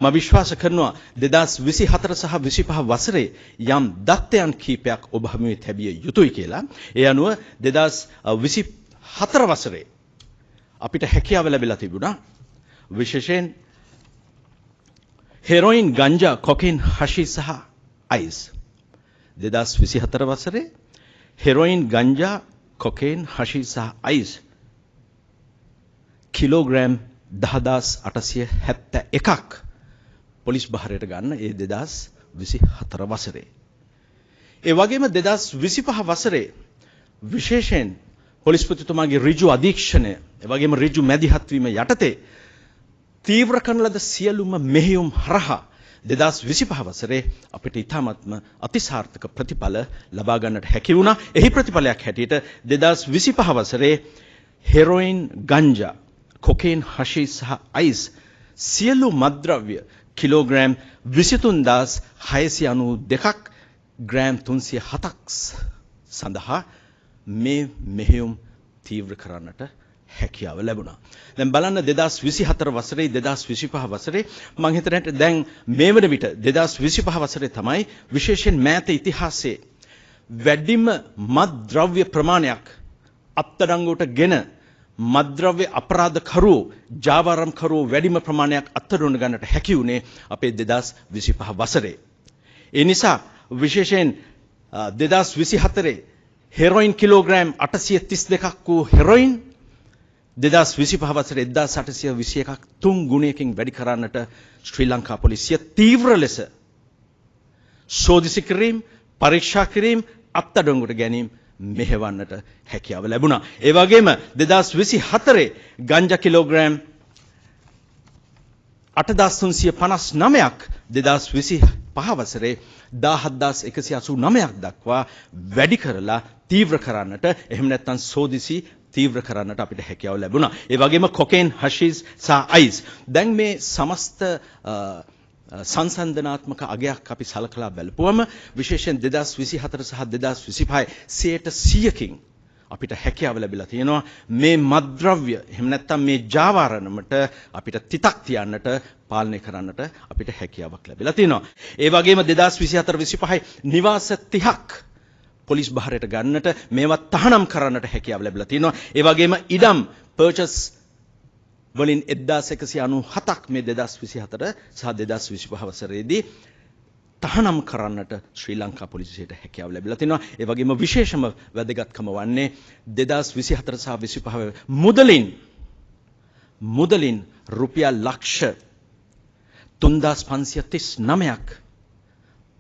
මම විශ්වාස කරනවා 2024 සහ 25 වසරේ යම් දත්තයන් කීපයක් ඔබ හමුවේ තැබිය යුතුයි කියලා. ඒ අනුව 2024 වසරේ අපිට හැකියාව ලැබිලා තිබුණා විශේෂයෙන් හෙරොයින්, ගංජා, කොකේන්, හෂිෂ් සහ අයිස්. 2024 වසරේ හෙරොයින්, ගංජා, කොකේන්, හෂිෂ් සහ අයිස් කිලෝග්‍රෑම් 10871ක් පොලිස් බහරයට ගන්න ඒ 2024 වසරේ. ඒ වගේම 2025 වසරේ විශේෂයෙන් පොලිස්පතිතුමාගේ ඍජු අධීක්ෂණය, ඒ වගේම ඍජු මැදිහත් වීම යටතේ තීව්‍ර කරන ලද සියලුම මෙහෙයුම් හරහා 2025 වසරේ අපිට ඉතාමත්ම අතිසාර්ථක ප්‍රතිඵල ලබා ගන්නට හැකි වුණා. එහි ප්‍රතිඵලයක් හැටියට 2025 වසරේ හෙරොයින්, ගංජා, කොකේන්, හෂිෂ් සහ අයිස් සියලු මත්ද්‍රව්‍ය කිලෝග්‍රෑම් 23692ක් ග්‍රෑම් 307ක් සඳහා මේ මෙහෙයුම් තීව්‍ර කරන්නට හැකියාව ලැබුණා. දැන් බලන්න 2024 වසරේ 2025 වසරේ මම හිතන්නේ දැන් මේ වන විට 2025 වසරේ තමයි විශේෂයෙන් මෑත ඉතිහාසයේ වැඩිම මත්ද්‍රව්‍ය ප්‍රමාණයක් අත්අඩංගුවට ගෙන මත්ද්‍රව්‍ය අපරාධකරුවෝ, ජාවාරම්කරුවෝ වැඩිම ප්‍රමාණයක් අත්අඩංගුවට ගන්නට හැකි වුණේ අපේ 2025 වසරේ. ඒ නිසා විශේෂයෙන් 2024 හෙරොයින් කිලෝග්‍රෑම් 832ක් වූ හෙරොයින් 2025 වසරේ 1821ක් 3 ගුණයකින් වැඩි කරන්නට ශ්‍රී ලංකා පොලිසිය තීව්‍ර ලෙස සෝදිසි කිරීම, පරීක්ෂා කිරීම, අත්අඩංගුවට ගැනීම මෙහෙවන්නට හැකියාව ලැබුණා. ඒ වගේම 2024 ගංජා කිලෝග්‍රෑම් 8359ක් 2025 වසරේ 17189ක් දක්වා වැඩි කරලා තීව්‍ර කරන්නට, එහෙම නැත්නම් සෝදිසි තීව්‍ර කරන්නට අපිට හැකියාව ලැබුණා. ඒ වගේම කොකේන්, හෂිෂ් සහ අයිස්. දැන් මේ සමස්ත සංසන්දනාත්මක අගයක් අපි සලකලා බලපුවම විශේෂයෙන් 2024 සහ 2025 100%කින් අපිට හැකියාව ලැබිලා තියෙනවා මේ මත්ද්‍රව්‍ය, එහෙම නැත්නම් මේ ජාවාරණමට අපිට තිතක් තියන්නට, පාලනය කරන්නට අපිට හැකියාවක් ලැබිලා තියෙනවා. ඒ වගේම 2024-25 නිවාස 30ක් පොලිස් බහරයට ගන්නට, මේවා තහනම් කරන්නට හැකියාව ලැබිලා තියෙනවා. ඒ වගේම ඉඩම් පර්චස් වලින් 1197ක් මේ 2024 සහ 2025 වසරේදී තහනම් කරන්නට ශ්‍රී ලංකා පොලිසියට හැකියාව ලැබිලා තිනවා. ඒ වගේම විශේෂම වැදගත්කම වන්නේ 2024 සහ 25 මුදලින් රුපියල් ලක්ෂ 3539ක්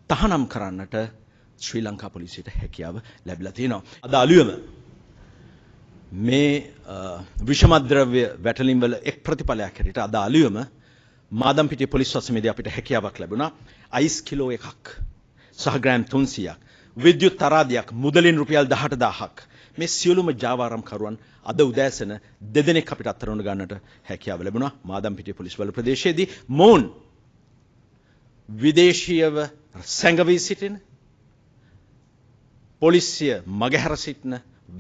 තහනම් කරන්නට ශ්‍රී ලංකා පොලිසියට හැකියාව ලැබිලා තිනවා. අද අලුයම මේ විෂමද්‍රව්‍ය වැටලීම් වල එක් ප්‍රතිඵලයක් හැටියට අද අලුයම මාදම්පිටිය පොලිස් වසමේදී අපිට හැකියාවක් ලැබුණා අයිස් කිලෝ එකක් සහ ග්‍රෑම් 300ක් විද්‍යුත් තරාදියක් මුදලින් රුපියල් 18000ක් මේ සියලුම ජාවාරම්කරුවන් අද උදෑසන දෙදෙනෙක් අපිට අත්අඩංගුවට ගන්නට හැකියාව ලැබුණා මාදම්පිටිය පොලිස් බල ප්‍රදේශයේදී. මොවුන් විදේශීයව සැඟවී සිටින පොලිසිය මගහැර සිටින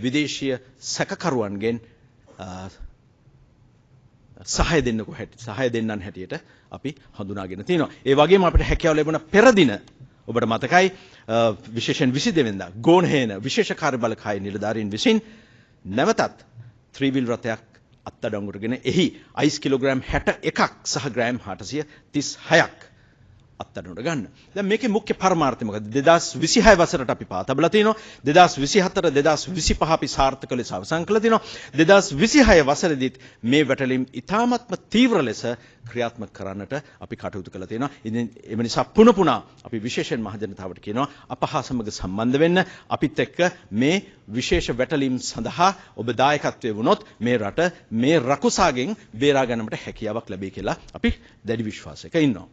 විදේශීය සැකකරුවන්ගෙන් සහාය දෙන්නන් හැටියට අපි හඳුනාගෙන තිනවා. ඒ වගේම අපිට හැකියාව ලැබුණ පෙර දින ඔබට මතකයි විශේෂයෙන් 22 වෙනිදා ගෝණහේන විශේෂ කාර්යබලකාය නිලධාරීන් විසින් නැවතත් ත්‍රිවිල් රථයක් අත්අඩංගුවටගෙන එහි අයිස් කිලෝග්‍රෑම් 61ක් සහ ග්‍රෑම් 836ක් අත්අඩංගුවට ගන්න. දැන් මේකේ මුඛ්‍ය පරමාර්ථය මොකද? 2026 වසරට අපි පා තබලා තිනවා. 2024 2025 අපි සාර්ථක ලෙස අවසන් කළා තිනවා. 2026 වසරේදීත් මේ වැටලීම් ඉතාමත්ම තීව්‍ර ලෙස ක්‍රියාත්මක කරන්නට අපි කටයුතු කළා තියෙනවා. ඉතින් එම නිසා පුන අපි විශේෂයෙන් මහජනතාවට කියනවා අප හා සමග සම්බන්ධ වෙන්න, අපිත් එක්ක මේ විශේෂ වැටලීම් සඳහා ඔබ දායකත්වයේ වුණොත් මේ රට මේ රකුසාගෙන් බේරා ගැනීමට හැකියාවක් ලැබෙයි කියලා අපි දැඩි විශ්වාසයක ඉන්නවා.